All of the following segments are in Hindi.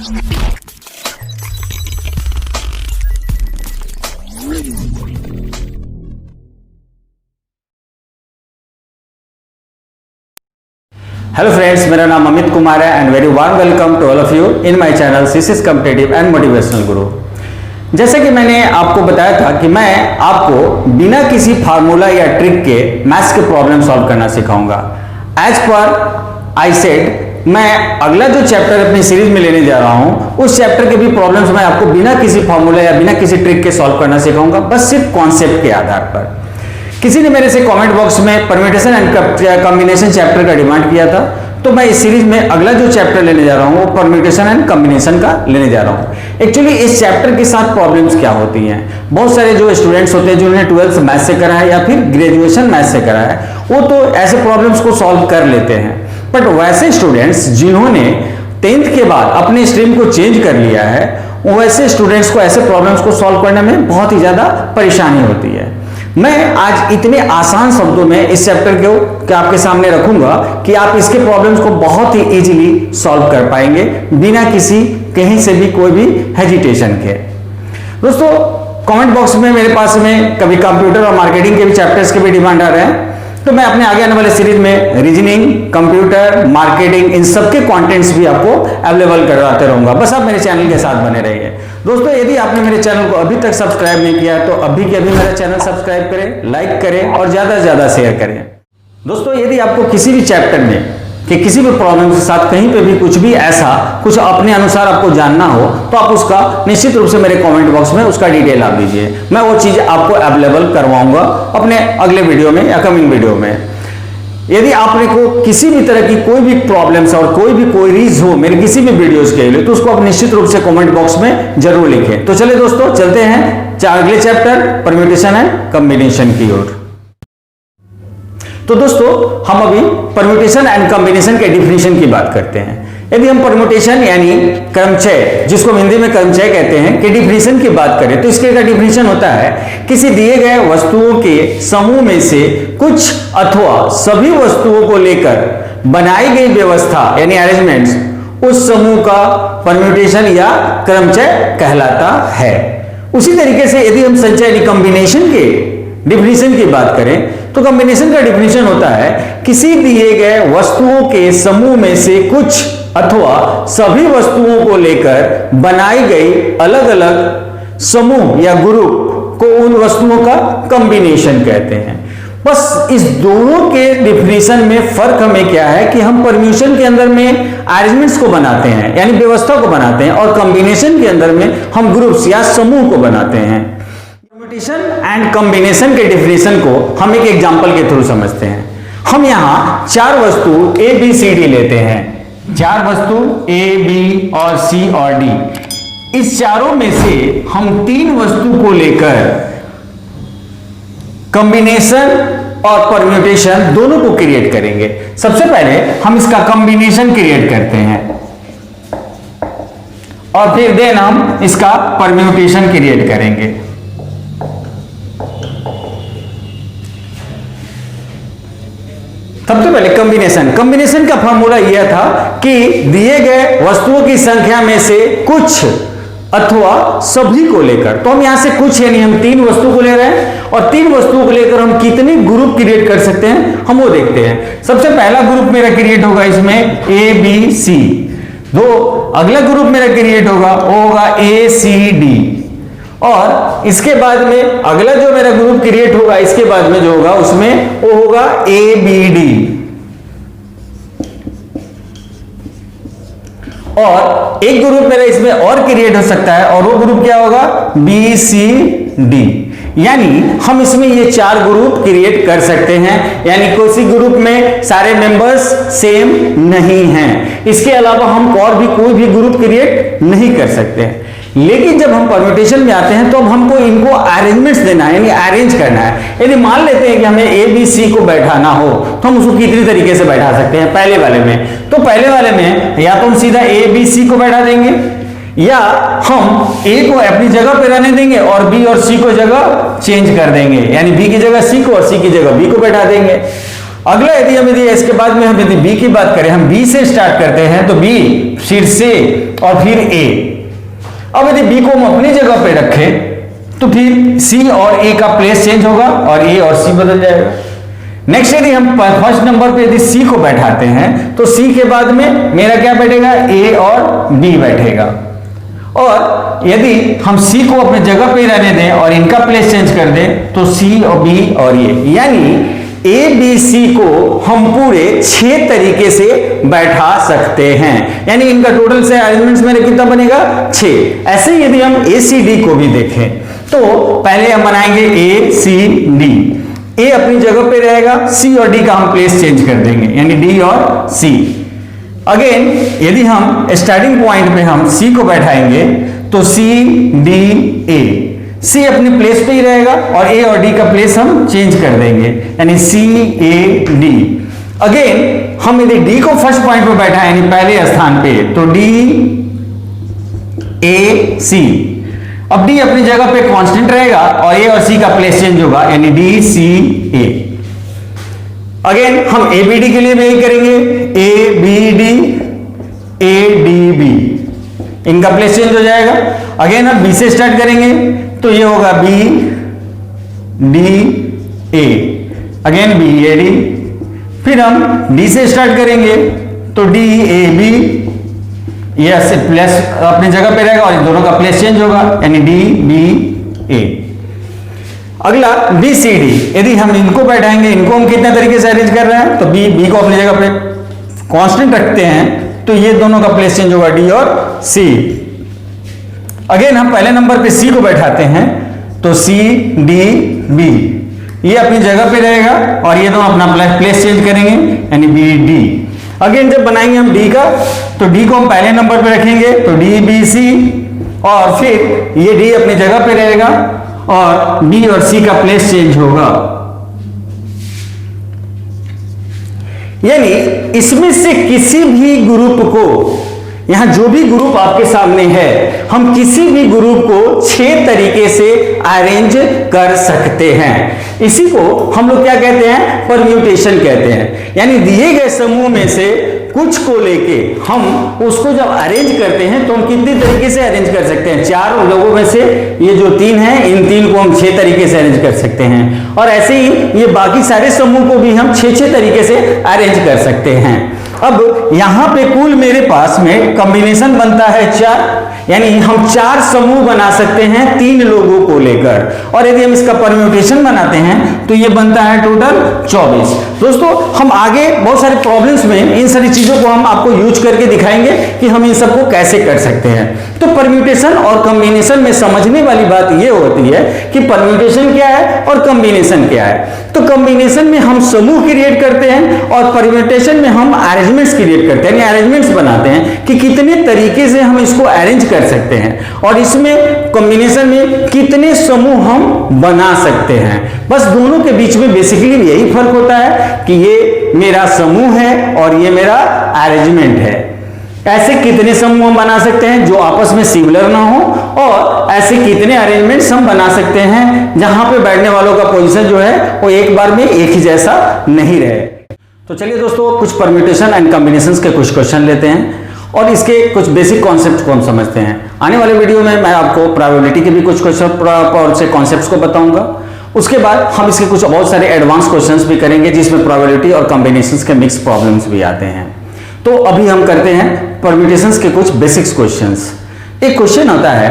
हेलो फ्रेंड्स, मेरा नाम अमित कुमार है and very warm welcome to all of you in my channel CCS competitive and motivational Guru. जैसे कि मैंने आपको बताया था कि मैं आपको बिना किसी फार्मूला या ट्रिक के मैथ्स के प्रॉब्लम सॉल्व करना सिखाऊंगा। एज पर आई सेड, मैं अगला जो चैप्टर अपनी सीरीज में लेने जा रहा हूं उस चैप्टर के भी प्रॉब्लम्स मैं आपको बिना किसी फार्मूला या बिना किसी ट्रिक के सॉल्व करना सिखाऊंगा, बस सिर्फ कॉन्सेप्ट के आधार पर। किसी ने मेरे से कमेंट बॉक्स में परम्यूटेशन एंड कॉम्बिनेशन चैप्टर का डिमांड किया था, तो मैं इस सीरीज में अगला जो चैप्टर लेने जा रहा हूं वो परम्यूटेशन एंड कॉम्बिनेशन का लेने जा रहा हूं। एक्चुअली इस चैप्टर के साथ प्रॉब्लम्स क्या होती हैं, बहुत सारे जो स्टूडेंट्स होते हैं जिन्होंने 12th मैथ से करा है या फिर ग्रेजुएशन मैथ से करा है, वो तो ऐसे प्रॉब्लम्स को सॉल्व कर लेते हैं। बट वैसे स्टूडेंट्स जिन्होंने 10th के बाद अपनी स्ट्रीम को चेंज कर लिया है, वैसे स्टूडेंट्स को ऐसे प्रॉब्लम्स को सॉल्व करने में बहुत ही ज्यादा परेशानी होती है। मैं आज इतने आसान शब्दों में इस चैप्टर को आपके सामने रखूंगा कि आप इसके प्रॉब्लम्स को बहुत ही इजीली सॉल्व कर पाएंगे बिना किसी कहीं से भी कोई भी हेजिटेशन के। दोस्तों, कमेंट बॉक्स में मेरे पास में कभी कंप्यूटर और मार्केटिंग के भी चैप्टर्स के भी डिमांड आ रहे हैं, तो मैं अपने आगे आने वाले सीरीज में रीजनिंग, कंप्यूटर, मार्केटिंग, इन सबके कंटेंट्स भी आपको अवेलेबल करवाते रहूंगा। बस आप मेरे चैनल के साथ बने रहिए। दोस्तों, यदि आपने मेरे चैनल को अभी तक सब्सक्राइब नहीं किया तो अभी के अभी मेरा चैनल सब्सक्राइब करें, लाइक करें और ज्यादा से ज्यादा शेयर करें। दोस्तों, यदि आपको किसी भी चैप्टर में कि किसी भी प्रॉब्लम के साथ कहीं पे भी कुछ भी ऐसा कुछ अपने अनुसार आपको जानना हो, तो आप उसका निश्चित रूप से मेरे कमेंट बॉक्स में उसका डिटेल आप दीजिए। मैं वो चीज आपको अवेलेबल करवाऊंगा अपने अगले वीडियो में या कमिंग वीडियो में। यदि आपने को किसी भी तरह की कोई भी प्रॉब्लम्स और कोई भी क्वेरीज हो मेरे किसी भी वीडियोस के लिए, तो उसको आप निश्चित रूप से कमेंट बॉक्स में जरूर लिखें। तो चलिए दोस्तों, चलते हैं अगले चैप्टर परम्यूटेशन एंड कॉम्बिनेशन की ओर। तो दोस्तों, हम अभी परम्यूटेशन एंड कॉम्बिनेशन के डिफिनेशन की बात करते हैं। यदि हम परम्यूटेशन यानी क्रमचय, जिसको हिंदी में क्रमचय कहते हैं, के डिफिनेशन की बात करें तो इसके का डिफिनेशन होता है किसी दिए गए वस्तुओं के समूह में से कुछ अथवा सभी वस्तुओं को लेकर बनाई गई व्यवस्था यानी अरेंजमेंट्स, उस समूह का परम्यूटेशन या क्रमचय कहलाता है। उसी तरीके से यदि हम संचय यानी कॉम्बिनेशन के डिफिनेशन की बात करें तो कॉम्बिनेशन का डिफिनेशन होता है किसी दिए गए वस्तुओं के समूह में से कुछ अथवा सभी वस्तुओं को लेकर बनाई गई अलग अलग समूह या ग्रुप को उन वस्तुओं का कॉम्बिनेशन कहते हैं। बस इस दोनों के डिफिनेशन में फर्क हमें क्या है कि हम परम्यूटेशन के अंदर में अरेंजमेंट्स को बनाते हैं यानी व्यवस्था को बनाते हैं, और कॉम्बिनेशन के अंदर में हम ग्रुप्स या समूह को बनाते हैं। परम्यूटेशन एंड कॉम्बिनेशन के डिफिनेशन को हम एक एग्जांपल के थ्रू समझते हैं। हम यहां चार वस्तु ए बी सी डी लेते हैं, चार वस्तु ए बी और सी और डी। इस चारों में से हम तीन वस्तु को लेकर कॉम्बिनेशन और परम्यूटेशन दोनों को क्रिएट करेंगे। सबसे पहले हम इसका कॉम्बिनेशन क्रिएट करते हैं और फिर देन हम इसका परम्यूटेशन क्रिएट करेंगे। सबसे पहले कॉम्बिनेशन का फॉर्मूला यह था कि दिए गए वस्तुओं की संख्या में से कुछ अथवा सभी को लेकर, तो हम यहां से कुछ यानी हम तीन वस्तु को ले रहे हैं और तीन वस्तुओं को लेकर हम कितने ग्रुप क्रिएट कर सकते हैं हम वो देखते हैं। सबसे पहला ग्रुप मेरा क्रिएट होगा इसमें ए बी सी, अगला ग्रुप मेरा क्रिएट होगा वो होगा ए सी डी, और इसके बाद में अगला जो मेरा ग्रुप क्रिएट होगा इसके बाद में जो होगा उसमें वो होगा ए बी डी, और एक ग्रुप मेरा इसमें और क्रिएट हो सकता है और वो ग्रुप क्या होगा बी सी डी। यानी हम इसमें ये चार ग्रुप क्रिएट कर सकते हैं, यानी किसी ग्रुप में सारे मेंबर्स सेम नहीं हैं। इसके अलावा हम और भी कोई भी ग्रुप क्रिएट नहीं कर सकते। लेकिन जब हम परम्यूटेशन में आते हैं तो अब हमको इनको अरेंजमेंट्स देना है यानी अरेंज करना है। यदि मान लेते हैं कि हमें ए बी सी को बैठाना हो तो हम उसको कितनी तरीके से बैठा सकते हैं। पहले वाले में या तो हम सीधा ए बी सी को बैठा देंगे, या हम ए को अपनी जगह पे रहने देंगे और बी और सी को जगह चेंज कर देंगे, यानी बी की जगह सी को और सी की जगह बी को बैठा देंगे। अगला यदि इसके बाद में हम यदि बी की बात करें, हम बी से स्टार्ट करते हैं तो बी, फिर से और फिर ए। अब यदि बी को हम अपनी जगह पे रखें तो फिर सी और ए का प्लेस चेंज होगा और ए और सी बदल जाएगा। नेक्स्ट यदि हम फर्स्ट नंबर पे यदि सी को बैठाते हैं तो सी के बाद में मेरा क्या बैठेगा, ए और बी बैठेगा। और यदि हम सी को अपने जगह पे रहने दें और इनका प्लेस चेंज कर दें तो सी और बी और ये, यानी ए बी सी को हम पूरे 6 तरीके से बैठा सकते हैं, यानी इनका टोटल से अरेंजमेंट्स मेरे कितना बनेगा, 6। ऐसे ही यदि हम ए सी डी को भी देखें तो पहले हम बनाएंगे ए सी डी। ए अपनी जगह पे रहेगा, सी और डी का हम प्लेस चेंज कर देंगे, यानी डी और सी। अगेन यदि हम स्टार्टिंग पॉइंट पे हम सी को बैठाएंगे तो सी डी ए, सी अपने प्लेस पे ही रहेगा और ए और डी का प्लेस हम चेंज कर देंगे, यानी सी ए डी। अगेन हम यदि डी को फर्स्ट पॉइंट पे बैठा यानी पहले स्थान पे तो डी ए सी। अब डी अपनी जगह पे कांस्टेंट रहेगा और ए और सी का प्लेस चेंज होगा, यानी डी सी ए। अगेन हम ए बी डी के लिए भी यही करेंगे, A B D A D B, इनका प्लेस चेंज हो जाएगा। अगेन हम बी से स्टार्ट करेंगे तो ये होगा B D A, again B A D. फिर हम डी से स्टार्ट करेंगे तो डी ए बी, ये प्लेस अपनी जगह पे रहेगा और इन दोनों का प्लेस चेंज होगा, यानी डी बी ए। अगला बी सी डी, यदि हम इनको बैठाएंगे, इनको हम कितने तरीके से अरेंज कर रहे हैं तो बी को अपनी जगह पे कांस्टेंट रखते हैं तो ये दोनों का प्लेस चेंज होगा, डी और सी। अगेन हम पहले नंबर पे सी को बैठाते हैं तो सी डी बी, ये अपनी जगह पे रहेगा और ये दोनों अपना प्लेस चेंज करेंगे, यानी बी डी। अगेन जब बनाएंगे हम डी का तो डी को हम पहले नंबर पे रखेंगे तो डी बी सी, और फिर ये डी अपनी जगह पे रहेगा और बी और सी का प्लेस चेंज होगा, यानी इसमें से किसी भी ग्रुप को, यहां जो भी ग्रुप आपके सामने है, हम किसी भी ग्रुप को 6 तरीके से अरेंज कर सकते हैं। इसी को हम लोग क्या कहते हैं, परम्यूटेशन कहते हैं। यानी दिए गए समूह में से कुछ को लेके हम उसको जब अरेंज करते हैं तो हम कितने तरीके से अरेंज कर सकते हैं। 4 लोगों में से ये जो 3 हैं, इन 3 को हम 6 तरीके से अरेंज कर सकते हैं, और ऐसे ही ये बाकी सारे समूह को भी हम 6 तरीके से अरेंज कर सकते हैं। अब यहां पे कुल मेरे पास में कॉम्बिनेशन बनता है 4, यानी हम 4 समूह बना सकते हैं 3 लोगों को लेकर, और यदि हम इसका परम्यूटेशन बनाते हैं तो ये बनता है टोटल 24। दोस्तों हम आगे बहुत सारे प्रॉब्लम्स में इन सारी चीजों को हम आपको यूज करके दिखाएंगे कि हम इन सबको कैसे कर सकते हैं। तो परम्यूटेशन और कॉम्बिनेशन में समझने वाली बात ये होती है कि परम्यूटेशन क्या है और कॉम्बिनेशन क्या है। तो कॉम्बिनेशन में हम समूह क्रिएट करते हैं और परम्यूटेशन में हम अरेंजमेंट्स क्रिएट करते हैं, यानी अरेंजमेंट्स बनाते हैं कि कितने तरीके से हम इसको अरेंज कर सकते हैं, और इसमें कॉम्बिनेशन में कितने समूह हम बना सकते हैं। बस दोनों के बीच में बेसिकली यही फर्क होता है कि ये मेरा समूह है और ये मेरा अरेंजमेंट है। ऐसे कितने समूह हम बना सकते हैं जो आपस में सिमिलर ना हो, और ऐसे कितने अरेंजमेंट्स हम बना सकते हैं जहां पे बैठने वालों का पोजीशन जो है वो एक बार में एक ही जैसा नहीं रहे। तो चलिए दोस्तों कुछ परम्यूटेशन एंड कॉम्बिनेशंस के कुछ क्वेश्चन लेते हैं और इसके कुछ बेसिक कॉन्सेप्ट को हम समझते हैं। आने वाले वीडियो में मैं आपको प्रोबेबिलिटी के भी कुछ क्वेश्चन और से कॉन्सेप्ट्स को बताऊंगा। उसके बाद हम इसके कुछ बहुत सारे एडवांस क्वेश्चंस भी करेंगे जिसमें प्रोबेबिलिटी और कॉम्बिनेशंस के मिक्स प्रॉब्लम्स भी आते हैं। तो अभी हम करते हैं परम्यूटेशंस के कुछ बेसिक्स क्वेश्चंस। एक क्वेश्चन होता है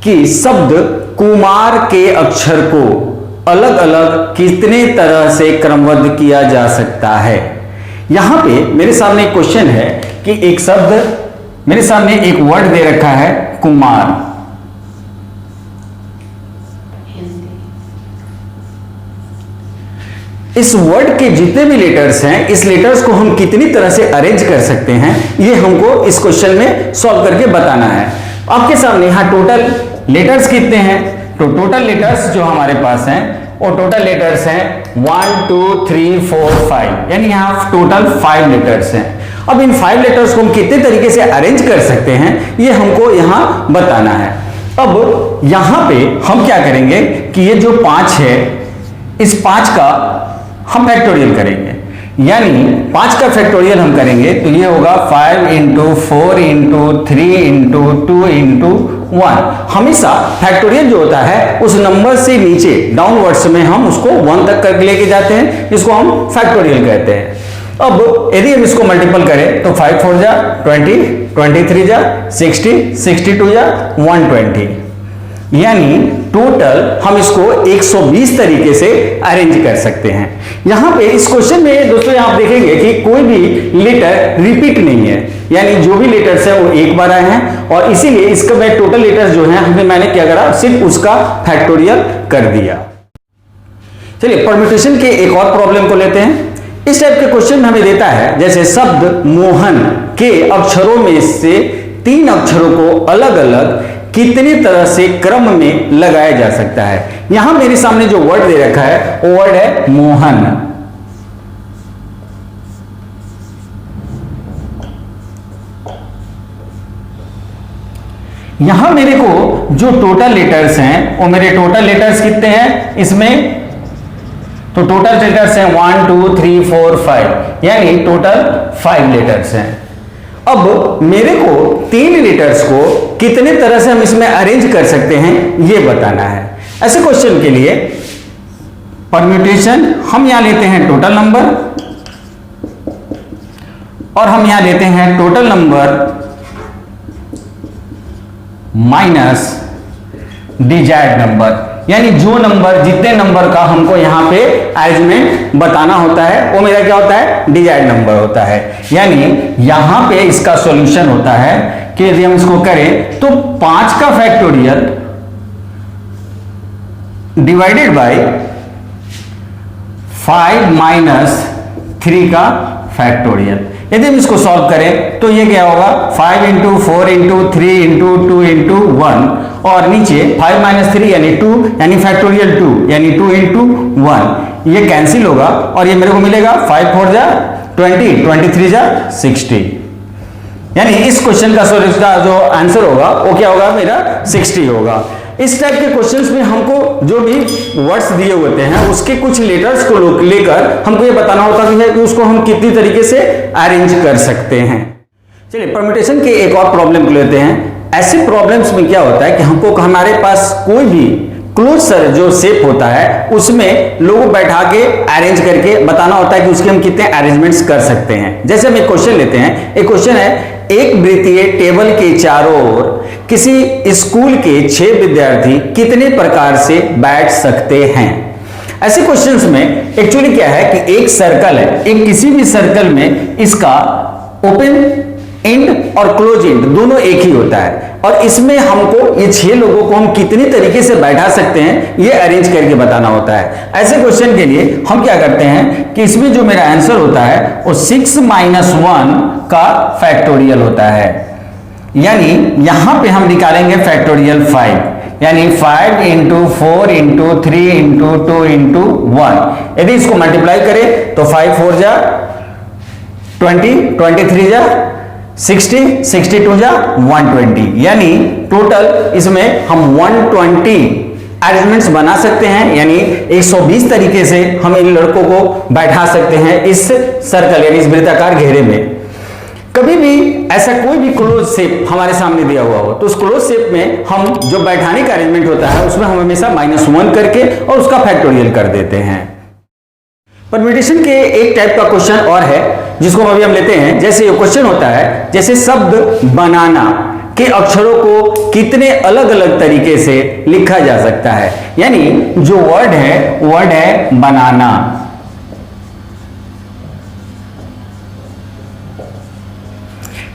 कि शब्द कुमार के अक्षर को अलग अलग कितने तरह से क्रमबद्ध किया जा सकता है। यहां पे मेरे सामने एक क्वेश्चन है कि एक शब्द, मेरे सामने एक वर्ड दे रखा है कुमार। इस वर्ड के जितने भी लेटर्स हैं, इस लेटर्स को हम कितनी तरह से अरेंज कर सकते हैं, ये हमको इस क्वेश्चन में सॉल्व करके बताना है। आपके सामने यहां टोटल लेटर्स कितने हैं, तो टोटल लेटर्स जो हमारे पास हैं वो टोटल लेटर्स हैं 1 2 3 4 5, यानी यहां टोटल 5 लेटर्स हैं। अब इन 5 लेटर्स को हम कितने तरीके से अरेंज कर सकते हैं ये हमको यहां बताना है। अब यहां पे हम क्या करेंगे कि ये जो 5 है, इस 5 का हम फैक्टोरियल करेंगे, यानी 5 का फैक्टोरियल हम करेंगे तो ये होगा 5 इंटू 4 इंटू 3 इंटू 2 इंटू 1। हमेशा फैक्टोरियल जो होता है उस नंबर से नीचे डाउनवर्ड्स में हम उसको 1 तक करके लेके जाते हैं, इसको हम फैक्टोरियल कहते हैं। अब यदि हम इसको मल्टीपल करें तो 5 4 जा 20, 23 जा 60, 62 जा 120, यानी टोटल हम इसको 120 तरीके से अरेंज कर सकते हैं। यहां पे इस क्वेश्चन में दोस्तों आप देखेंगे कि कोई भी लेटर रिपीट नहीं है, यानी जो भी लेटर्स है वो एक बार आए हैं, और इसीलिए इसका मैं टोटल लेटर्स जो है मैंने क्या करा, सिर्फ उसका फैक्टोरियल कर दिया। चलिए परम्यूटेशन के एक और प्रॉब्लम को लेते हैं। इस टाइप के क्वेश्चन हमें देता है, जैसे शब्द मोहन के अक्षरों में से 3 अक्षरों को अलग अलग कितनी तरह से क्रम में लगाया जा सकता है। यहां मेरे सामने जो वर्ड दे रखा है वो वर्ड है मोहन। यहां मेरे को जो टोटल लेटर्स हैं वो मेरे टोटल लेटर्स कितने हैं इसमें, तो टोटल लेटर्स हैं 1 2 3 4 5, यानी टोटल 5 लेटर्स हैं। अब मेरे को 3 लेटर्स को कितने तरह से हम इसमें अरेंज कर सकते हैं ये बताना है। ऐसे क्वेश्चन के लिए परम्यूटेशन हम यहां लेते हैं टोटल नंबर, और हम यहां लेते हैं total number minus desired number, यानी जो नंबर जितने नंबर का हमको यहां पे अरेंजमेंट बताना होता है वो मेरा क्या होता है, डिजायर्ड नंबर होता है। यानी यहां पे इसका सॉल्यूशन होता है कि यदि हम इसको करें तो 5 का फैक्टोरियल डिवाइडेड बाय 5 माइनस 3 का फैक्टोरियल। यदि हम इसको सॉल्व करें तो ये क्या होगा, 5 इंटू 4 इंटू 3 इंटू 2 इंटू 1, और नीचे 5 माइनस 3 यानी 2, यानी फैक्टोरियल 2, यानी 2 इंटू 1, ये कैंसिल होगा और ये मेरे को मिलेगा 5 4 जा 20, 23 जा 60, यानी इस क्वेश्चन का सॉल्यूशन का जो आंसर होगा वो क्या होगा, मेरा 60 होगा। इस टाइप के क्वेश्चंस में हमको जो भी वर्ड्स दिए होते हैं उसके कुछ लेटर्स को लेकर हमको ये बताना होता है कि उसको हम कितनी तरीके से अरेंज कर सकते हैं। चलिए परम्यूटेशन के एक और प्रॉब्लम को लेते हैं। ऐसे प्रॉब्लम्स में क्या होता है कि हमको हमारे पास कोई भी क्लोज जो शेप होता है उसमें लोगों को बैठा के अरेंज करके बताना होता है कि उसके हम कितने अरेंजमेंट्स कर सकते हैं। जैसे हम एक क्वेश्चन लेते हैं, एक क्वेश्चन है, एक वृत्तीय टेबल के चारों ओर किसी स्कूल के 6 विद्यार्थी कितने प्रकार से बैठ सकते हैं। ऐसे क्वेश्चंस में एक्चुअली क्या है कि एक सर्कल है, एक किसी भी सर्कल में इसका ओपन एंड और क्लोज एंड दोनों एक ही होता है, और इसमें हमको ये 6 लोगों को हम कितनी तरीके से बैठा सकते हैं ये अरेंज करके बताना होता है। ऐसे क्वेश्चन के लिए हम क्या करते हैं कि इसमें जो मेरा आंसर होता है वो 6 माइनस 1 का फैक्टोरियल होता है, यानी यहां पे हम निकालेंगे फैक्टोरियल 5, यानी 5 इंटू 4 इंटू 3 इंटू 2 इंटू 1। यदि इसको मल्टीप्लाई करें तो 5 4 जा 20, 23 जा 60, 62 जा 120, यानी टोटल इसमें हम 120 अरेंजमेंट्स बना सकते हैं, यानी 120 तरीके से हम इन लड़कों को बैठा सकते हैं इस सर्कल यानी इस वृत्ताकार घेरे में। कभी भी ऐसा कोई भी क्लोज शेप हमारे सामने दिया हुआ हो तो उस क्लोज शेप में हम जो बैठाने का अरेंजमेंट होता है उसमें हम हमेशा -1 करके और उसका फैक्टोरियल कर देते हैं। परम्यूटेशन के एक टाइप का क्वेश्चन और है जिसको अभी हम लेते हैं। जैसे ये क्वेश्चन होता है, जैसे शब्द बनाना के अक्षरों को कितने अलग अलग तरीके से लिखा जा सकता है, यानी जो वर्ड है बनाना।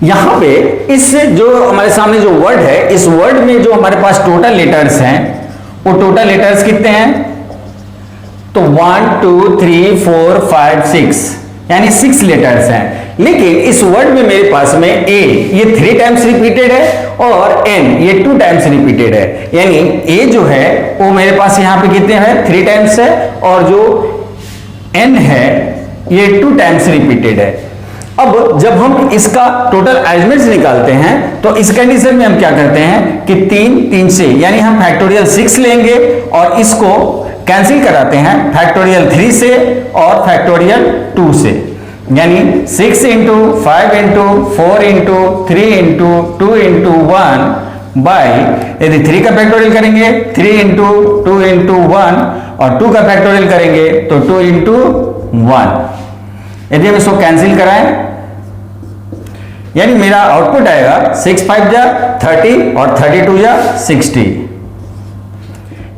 यहां पे इस जो हमारे सामने जो वर्ड है, इस वर्ड में जो हमारे पास टोटल लेटर्स हैं वो टोटल लेटर्स कितने हैं, तो 1 2 3 4 5 6, यानी 6 लेटर्स हैं। लेकिन इस वर्ड में मेरे पास में ए ये 3 टाइम्स रिपीटेड है और एन ये 2 टाइम्स रिपीटेड है, यानी ए जो है वो मेरे पास यहां पे कितने हैं, 3 टाइम्स है, और जो एन है ये 2 टाइम्स रिपीटेड है। अब जब हम इसका टोटल अरेंजमेंट्स निकालते हैं तो इस कंडीशन में हम क्या करते हैं कि 3 से, यानी हम फैक्टोरियल 6 लेंगे और इसको कैंसिल कराते हैं फैक्टोरियल 3 से और फैक्टोरियल 2 से। यानी 6 into 5 into 4 into 3 into 2 into 1 by, यदि 3 का फैक्टोरियल करेंगे 3 इंटू 2 इंटू 1 और 2 का फैक्टोरियल करेंगे तो 2 इंटू 1। यदि हम इसको कैंसिल कराएं, यानी मेरा आउटपुट आएगा 6 5 जा 30 और 32 जा 60,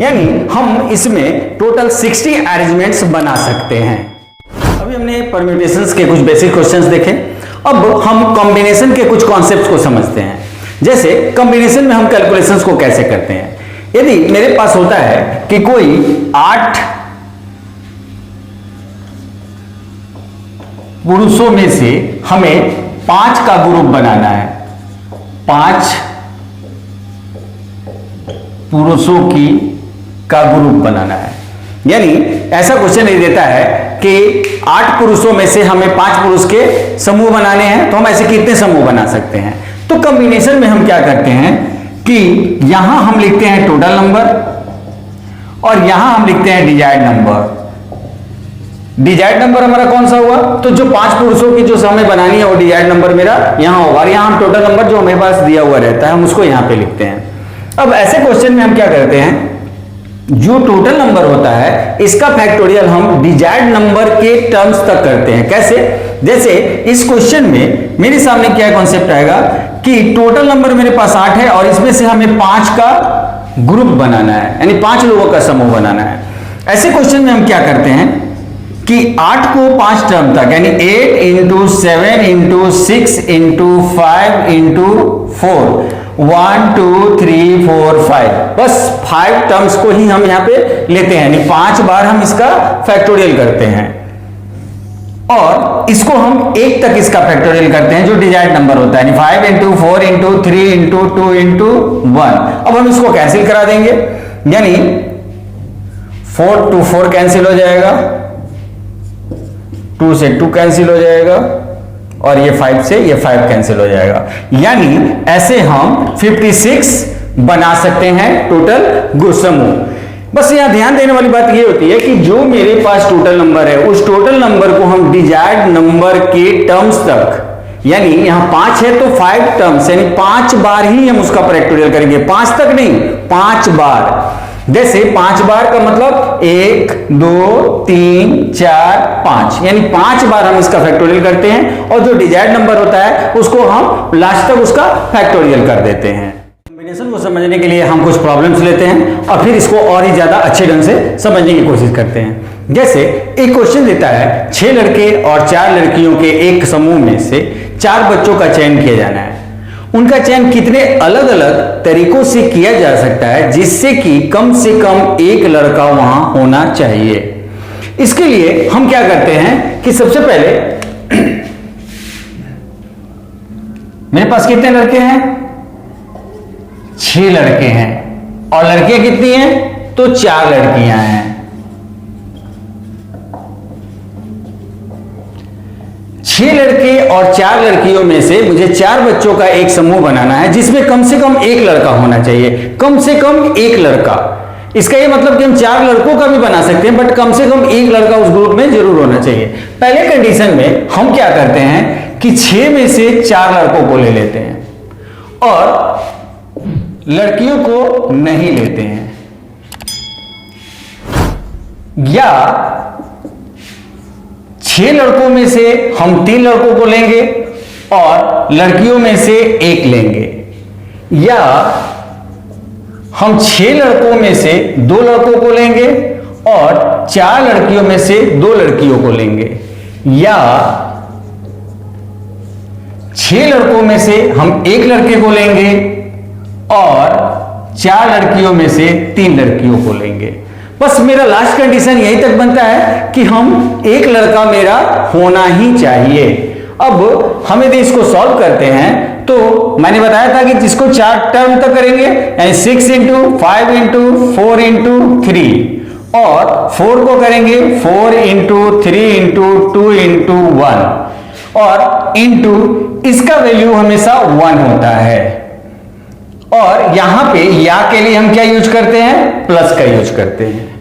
यानी हम इसमें टोटल 60 अरेंजमेंट्स बना सकते हैं। अभी हमने परम्यूटेशंस के कुछ बेसिक क्वेश्चंस देखे, अब हम कॉम्बिनेशन के कुछ कॉन्सेप्ट्स को समझते हैं। जैसे कॉम्बिनेशन में हम कैलकुलेशंस को कैसे करते हैं। यदि मेरे पास होता है कि कोई 8 पुरुषों में से हमें 5 का ग्रुप बनाना है, 5 पुरुषों की का ग्रुप बनाना है, यानी ऐसा क्वेश्चन नहीं देता है कि 8 पुरुषों में से हमें 5 पुरुष के समूह बनाने हैं, तो हम ऐसे कितने समूह बना सकते हैं। तो कॉम्बिनेशन में हम क्या करते हैं कि यहां हम लिखते हैं टोटल नंबर और यहां हम लिखते हैं डिजायर्ड नंबर। डिजायर्ड नंबर हमारा कौन सा हुआ, तो जो 5 पुरुषों की जो हमें बनानी है वो डिजायर्ड नंबर मेरा यहां होगा, और यहां हम टोटल नंबर जो हमें पास दिया हुआ रहता है हम उसको यहां पे लिखते हैं। अब ऐसे क्वेश्चन में हम क्या करते हैं, जो टोटल नंबर होता है इसका फैक्टोरियल हम डिजायर्ड नंबर के टर्म्स तक करते हैं। कैसे, जैसे इस क्वेश्चन में मेरे सामने क्या कॉन्सेप्ट आएगा कि टोटल नंबर मेरे पास 8 है और इसमें से हमें 5 का ग्रुप बनाना है, यानी 5 लोगों का समूह बनाना है। ऐसे क्वेश्चन में हम क्या करते हैं कि 8 को 5 टर्म तक, यानी 8 इंटू 7 इंटू 6 इंटू 5 इंटू 4 1 2 3 4 5, बस 5 टर्म्स को ही हम यहां पे लेते हैं, यानी 5 बार हम इसका फैक्टोरियल करते हैं और इसको हम 1 तक इसका फैक्टोरियल करते हैं जो डिजायर्ड नंबर होता है, यानी 5 इंटू 4 इंटू 3 इंटू 2 इंटू 1। अब हम इसको कैंसिल करा देंगे, यानी 4 to 4 कैंसिल हो जाएगा, 2 से 2 कैंसिल हो जाएगा और ये 5 से ये 5 कैंसिल हो जाएगा, यानी ऐसे हम 56 बना सकते हैं टोटल समूह। बस यहां ध्यान देने वाली बात ये होती है कि जो मेरे पास टोटल नंबर है उस टोटल नंबर को हम डिजायर्ड नंबर के टर्म्स तक, यानी यहां 5 है तो 5 टर्म्स, यानी 5 बार ही हम उसका फैक्टोरियल करेंगे, 5 तक नहीं 5 बार। जैसे 5 बार का मतलब 1 2 3 4 5, यानी 5 बार हम इसका फैक्टोरियल करते हैं और जो डिजायर्ड नंबर होता है उसको हम लास्ट तक उसका फैक्टोरियल कर देते हैं। कॉम्बिनेशन को समझने के लिए हम कुछ प्रॉब्लम्स लेते हैं और फिर इसको और ही ज्यादा अच्छे ढंग से समझने की कोशिश करते हैं। जैसे एक क्वेश्चन देता है 6 लड़के और 4 लड़कियों के एक समूह में से 4 बच्चों का चयन किया जाना है। उनका चयन कितने अलग अलग तरीकों से किया जा सकता है जिससे कि कम से कम एक लड़का वहां होना चाहिए। इसके लिए हम क्या करते हैं कि सबसे पहले मेरे पास कितने लड़के हैं, 6 लड़के हैं और लड़कियां कितनी हैं, तो 4 लड़कियां हैं। 6 लड़के और 4 लड़कियों में से मुझे 4 बच्चों का एक समूह बनाना है जिसमें कम से कम एक लड़का होना चाहिए, कम से कम एक लड़का। इसका ये मतलब कि हम 4 लड़कों का भी बना सकते हैं बट कम से कम एक लड़का उस ग्रुप में जरूर होना चाहिए। पहले कंडीशन में हम क्या करते हैं कि 6 में से 4 लड़कों को ले लेते हैं और लड़कियों को नहीं लेते हैं, या 6 लड़कों में से हम 3 लड़कों को लेंगे और लड़कियों में से 1 लेंगे, या हम 6 लड़कों में से 2 लड़कों को लेंगे और 4 लड़कियों में से 2 लड़कियों को लेंगे, या 6 लड़कों में से हम 1 लड़के को लेंगे और 4 लड़कियों में से 3 लड़कियों को लेंगे। बस मेरा लास्ट कंडीशन यहीं तक बनता है कि हम एक लड़का मेरा होना ही चाहिए। अब हम यदि इसको सॉल्व करते हैं तो मैंने बताया था कि जिसको 4 टर्म तक करेंगे, यानी 6 इंटू 5 इंटू 4 इंटू 3, और 4 को करेंगे 4 इंटू 3 इंटू 2 इंटू 1, और इंटू इसका वैल्यू हमेशा 1 होता है। और यहां पे या के लिए हम क्या यूज करते हैं, प्लस का यूज करते हैं।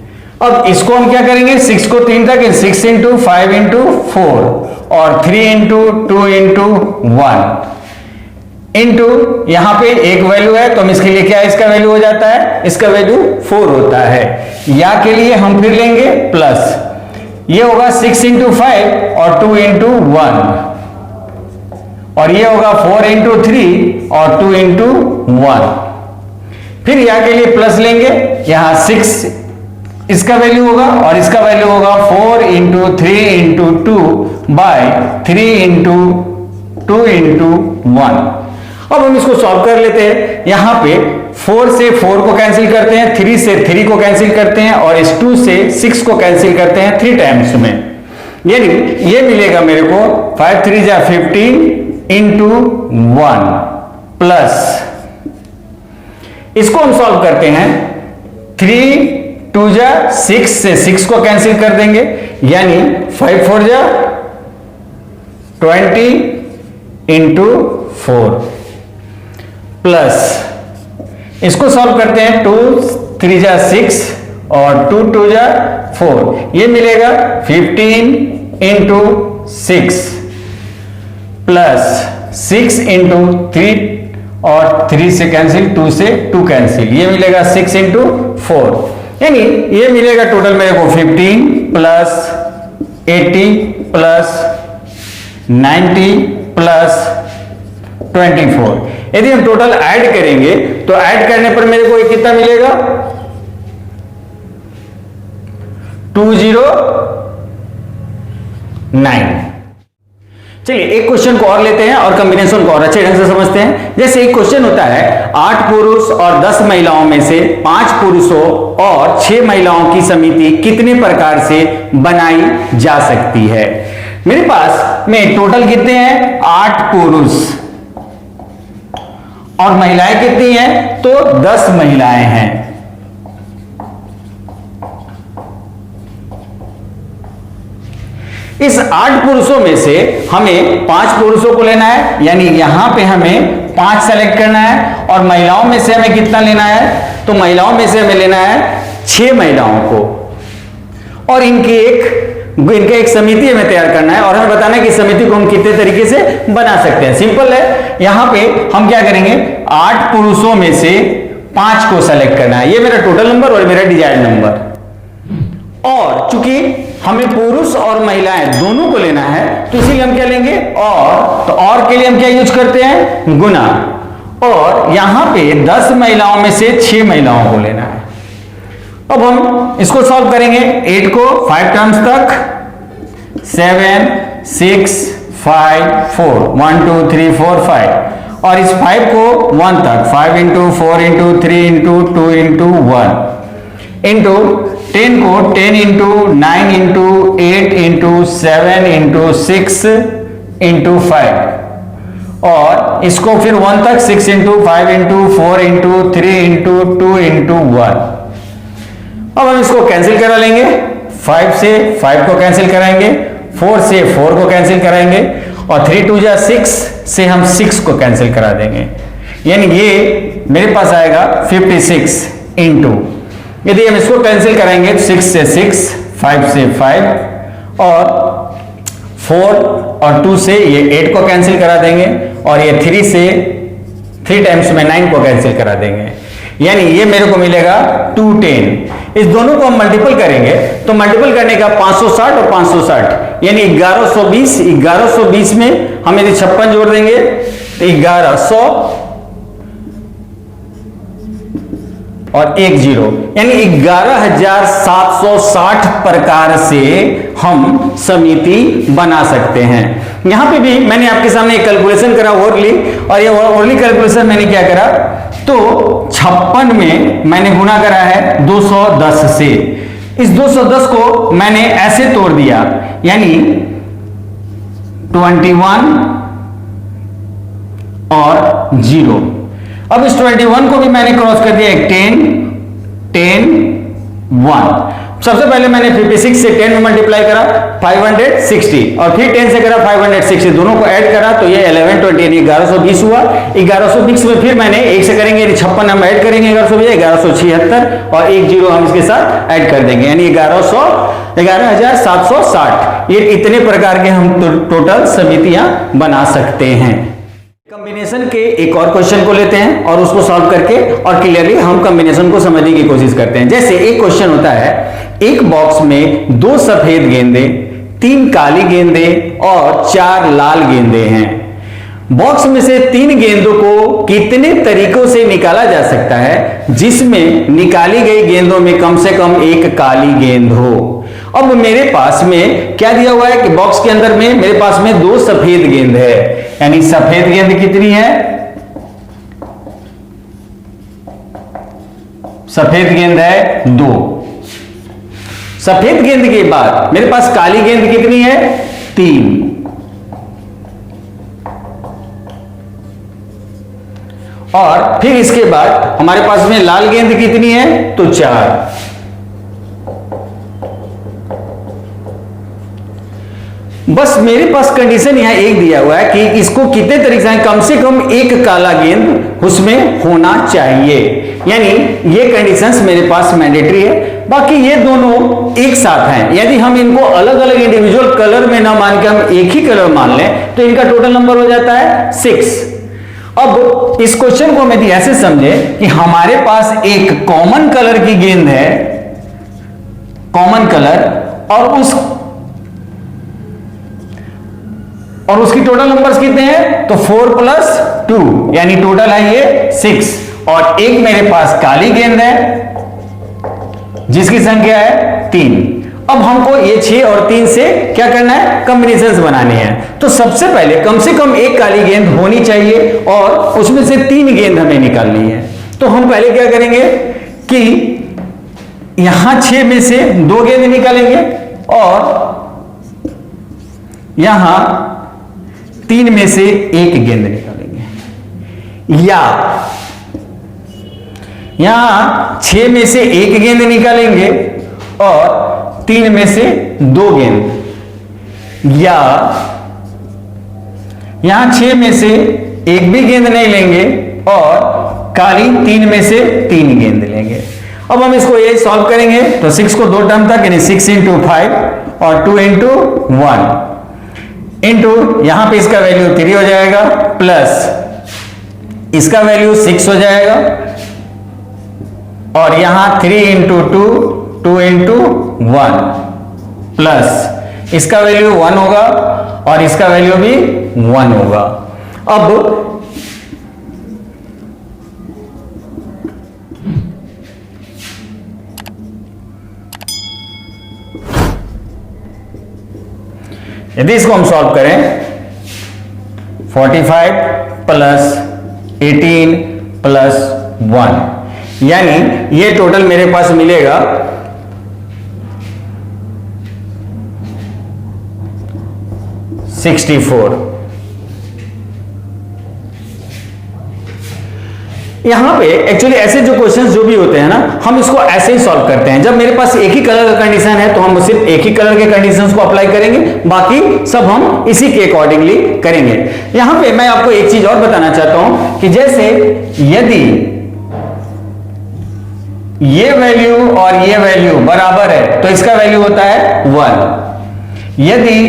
अब इसको हम क्या करेंगे, 6 को 3 तक, 6 इंटू 5 इंटू 4 और 3 इंटू 2 इंटू 1 इंटू यहां पे एक वैल्यू है तो हम इसके लिए क्या इसका वैल्यू हो जाता है, इसका वैल्यू 4 होता है। या के लिए हम फिर लेंगे प्लस, ये होगा 6 इंटू 5 और 2 इंटू 1, और ये होगा 4 इंटू 3 और 2 इंटू 1। फिर या के लिए प्लस लेंगे, यहां 6 इसका वैल्यू होगा और इसका वैल्यू होगा 4 into 3 into 2 by 3 into 2 into 1। अब हम इसको सॉल्व कर लेते हैं। यहां पे 4 से 4 को कैंसिल करते हैं, 3 से 3 को कैंसिल करते हैं और इस 2 से 6 को कैंसिल करते हैं 3 टाइम्स में, यानी ये मिलेगा मेरे को 5 3 जा 15 इंटू 1 प्लस, इसको हम सॉल्व करते हैं 3 2 जा 6 से 6 को कैंसिल कर देंगे, यानी 5 4 जा 20 इंटू 4 प्लस, इसको सॉल्व करते हैं 2 3 जा 6 और 2 2 जा 4, ये मिलेगा 15 इंटू 6 प्लस 6 इंटू 3 और 3 से कैंसिल, 2 से 2 कैंसिल, ये मिलेगा 6 इंटू 4, यानी ये मिलेगा टोटल मेरे को 15 प्लस 80 प्लस 90 प्लस 24। यदि हम टोटल ऐड करेंगे तो ऐड करने पर मेरे को कितना मिलेगा 209। चलिए एक क्वेश्चन को और लेते हैं और कॉम्बिनेशन को और अच्छे ढंग से समझते हैं। जैसे एक क्वेश्चन होता है 8 पुरुष और 10 महिलाओं में से 5 पुरुषों और 6 महिलाओं की समिति कितने प्रकार से बनाई जा सकती है। मेरे पास में टोटल कितने हैं 8 पुरुष और महिलाएं कितनी हैं, तो 10 महिलाएं हैं। इस 8 पुरुषों में से हमें 5 पुरुषों को लेना है, यानी यहां पे हमें 5 सेलेक्ट करना है, और महिलाओं में से हमें कितना लेना है, तो महिलाओं में से हमें लेना है 6 महिलाओं को, और इनके एक समिति हमें तैयार करना है और हमें बताना है कि समिति को हम कितने तरीके से बना सकते हैं। सिंपल है, यहां पे हम क्या करेंगे 8 पुरुषों में से 5 को सेलेक्ट करना है, ये मेरा टोटल नंबर और मेरा डिजायर्ड नंबर, और चूंकि हमें पुरुष और महिलाएं दोनों को लेना है तो इसीलिए हम क्या लेंगे और, तो और के लिए हम क्या यूज करते हैं गुना, और यहां पे 10 महिलाओं में से 6 महिलाओं को लेना है। अब हम इसको सॉल्व करेंगे 8 को 5 टर्म्स तक, 7 6 5 4 1 2 3 4 5, और इस 5 को 1 तक 5 into 4 into 3 into 2 into 1 into 10 को 10 into 9 into 8 into 7 into 6 into 5, और इसको फिर 1 तक 6 into 5 into 4 into 3 into 2 into 1। अब हम इसको कैंसिल करा लेंगे, 5 से 5 को कैंसिल कराएंगे, 4 से 4 को कैंसिल कराएंगे, और 3 2 जा 6 से हम 6 को कैंसिल करा देंगे, यानी ये मेरे पास आएगा 56 इंटू, यदि हम इसको कैंसिल कराएंगे 6 से 6, 5 से 5, और 4 और 2 से ये 8 को कैंसिल करा देंगे, और ये 3 से 3 टाइम्स में 9 को कैंसिल करा देंगे, यानी ये मेरे को मिलेगा 210। इस दोनों को हम मल्टीपल करेंगे तो मल्टीपल करने का 560 और 560 यानी 1120। 1120 में हम यदि 56 जोड़ देंगे तो 1100 और 1 0, यानी 11,760 प्रकार से हम समिति बना सकते हैं। यहां पे भी मैंने आपके सामने एक कैलकुलेशन करा ओरली, और ये ओरली कैलकुलेशन मैंने क्या करा, तो 56 में मैंने गुना करा है 210 से। इस 210 को मैंने ऐसे तोड़ दिया, यानी 21 और 0। अब इस 21 को भी मैंने क्रॉस कर दिया, एक 10 10 1, सबसे पहले मैंने 56 से 10 में मल्टीप्लाई करा 560 और फिर 10 से करा 560, दोनों को ऐड करा तो ये 1120 यानी 1120 हुआ। 1120 में फिर मैंने 1 से करेंगे यानी 56 हम ऐड करेंगे 1176 और एक जीरो हम इसके साथ ऐड कर देंगे यानी 11,760। ये इतने प्रकार के हम टोटल समितियां बना सकते हैं। कॉम्बिनेशन के एक और क्वेश्चन को लेते हैं और उसको सॉल्व करके और क्लियरली हम कॉम्बिनेशन को समझने की कोशिश करते हैं। जैसे एक क्वेश्चन होता है, एक बॉक्स में 2 सफेद गेंदे, 3 काली गेंदे और 4 लाल गेंदे हैं। बॉक्स में से 3 गेंदों को कितने तरीकों से निकाला जा सकता है जिसमें निकाली गई गेंदों में कम से कम एक काली गेंद हो। अब मेरे पास में क्या दिया हुआ है कि बॉक्स के अंदर में मेरे पास में 2 सफेद गेंद है, यानी सफेद गेंद कितनी है, सफेद गेंद है 2। सफेद गेंद के बाद मेरे पास काली गेंद कितनी है 3। और फिर इसके बाद हमारे पास में लाल गेंद कितनी है तो 4। बस मेरे पास कंडीशन यहां एक दिया हुआ है कि इसको कितने तरीके से, कम से कम एक काला गेंद उसमें होना चाहिए, यानी ये कंडीशंस मेरे पास मैंडेटरी है। बाकी ये दोनों एक साथ हैं, यदि हम इनको अलग अलग इंडिविजुअल कलर में ना मान के हम एक ही कलर मान लें तो इनका टोटल नंबर हो जाता है 6। अब इस क्वेश्चन को मैं ऐसे समझे कि हमारे पास एक कॉमन कलर की गेंद है, कॉमन कलर, और उसकी टोटल नंबर्स कितने हैं तो 4 + 2 यानी टोटल है ये 6। और एक मेरे पास काली गेंद है जिसकी संख्या है 3। अब हमको ये 6 और 3 से क्या करना है, कॉम्बिनेशंस बनाने हैं। तो सबसे पहले कम से कम एक काली गेंद होनी चाहिए और उसमें से 3 गेंद हमें निकालनी है। तो हम पहले क्या करेंगे कि यहां 6 में से 2 गेंद निकालेंगे और यहां 3 में से 1 गेंद निकालेंगे, या यहां 6 में से 1 गेंद निकालेंगे और 3 में से 2 गेंद, या यहां 6 में से 1 भी गेंद नहीं लेंगे और काली 3 में से 3 गेंद लेंगे। अब हम इसको ये सॉल्व करेंगे तो 6 को 2 टर्म तक यानी 6 × 5 और 2 × 1 इंटू यहां पे इसका वैल्यू 3 हो जाएगा प्लस इसका वैल्यू 6 हो जाएगा और यहां 3 × 2 2 × 1 प्लस इसका वैल्यू 1 होगा और इसका वैल्यू भी 1 होगा। अब यदि इसको हम सॉल्व करें 45 + 18 + 1 यानी ये टोटल मेरे पास मिलेगा 64। यहां पे एक्चुअली ऐसे जो क्वेश्चंस जो भी होते हैं ना, हम इसको ऐसे ही सॉल्व करते हैं। जब मेरे पास एक ही कलर का कंडीशन है तो हम सिर्फ एक ही कलर के कंडीशंस को अप्लाई करेंगे, बाकी सब हम इसी के अकॉर्डिंगली करेंगे। यहां पे मैं आपको एक चीज और बताना चाहता हूं कि जैसे यदि ये वैल्यू और ये वैल्यू बराबर है तो इसका वैल्यू होता है 1। यदि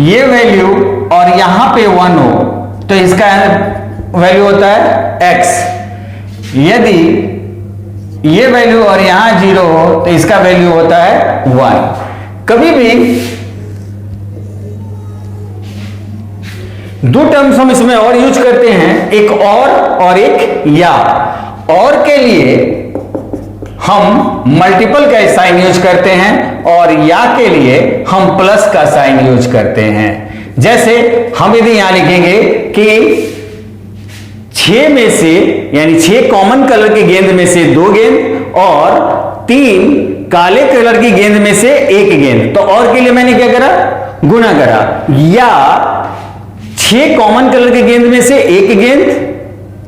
ये वैल्यू और यहां पे 1 हो तो इसका वैल्यू होता है x। यदि ये वैल्यू और यहां 0 हो तो इसका वैल्यू होता है 1। कभी भी 2 टर्म्स हम इसमें और यूज करते हैं, एक और एक या। और के लिए हम मल्टीपल का साइन यूज करते हैं और या के लिए हम प्लस का साइन यूज करते हैं। जैसे हम यदि यहां लिखेंगे कि 6 में से यानी 6 कॉमन कलर की गेंद में से 2 गेंद और 3 काले कलर की गेंद में से 1 गेंद, तो और के लिए मैंने क्या करा, गुना करा। या 6 कॉमन कलर की गेंद में से 1 गेंद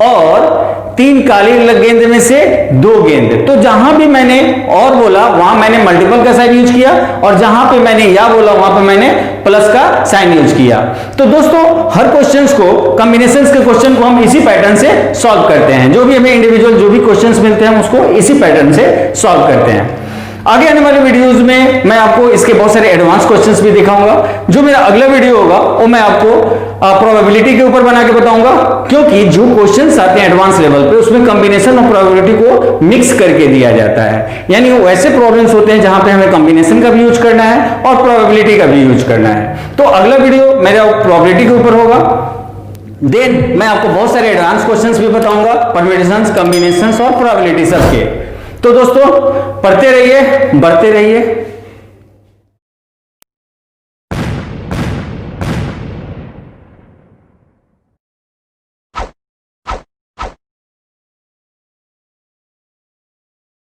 और 3 काली गेंद में से 2 गेंद। तो जहां भी मैंने और बोला वहां मैंने मल्टीपल का साइन यूज किया, और जहां पे मैंने या बोला वहां पे मैंने प्लस का साइन यूज किया। तो दोस्तों हर क्वेश्चंस को, कॉम्बिनेशंस के क्वेश्चन को हम इसी पैटर्न से सॉल्व करते हैं। जो भी हमें इंडिविजुअल जो भी क्वेश्चंस मिलते हैं हम उसको इसी पैटर्न से सॉल्व करते हैं। आगे आने वाले वीडियोस में मैं आपको इसके बहुत सारे एडवांस क्वेश्चंस भी दिखाऊंगा। जो मेरा अगला वीडियो होगा वो मैं आपको प्रोबेबिलिटी के ऊपर बना के बताऊंगा, क्योंकि जो क्वेश्चंस आते हैं एडवांस लेवल पे उसमें कॉम्बिनेशन और प्रोबेबिलिटी को मिक्स करके दिया जाता है। यानी वो ऐसे प्रॉब्लम्स होते हैं जहां पे हमें कॉम्बिनेशन का भी यूज करना है और प्रोबेबिलिटी का भी यूज करना है। तो अगला वीडियो मेरा प्रोबेबिलिटी के ऊपर होगा। देन मैं आपको बहुत सारे एडवांस क्वेश्चंस भी बताऊंगा, परम्यूटेशंस, कॉम्बिनेशंस और प्रोबेबिलिटी सबके। तो दोस्तों पढ़ते रहिए, बढ़ते रहिए।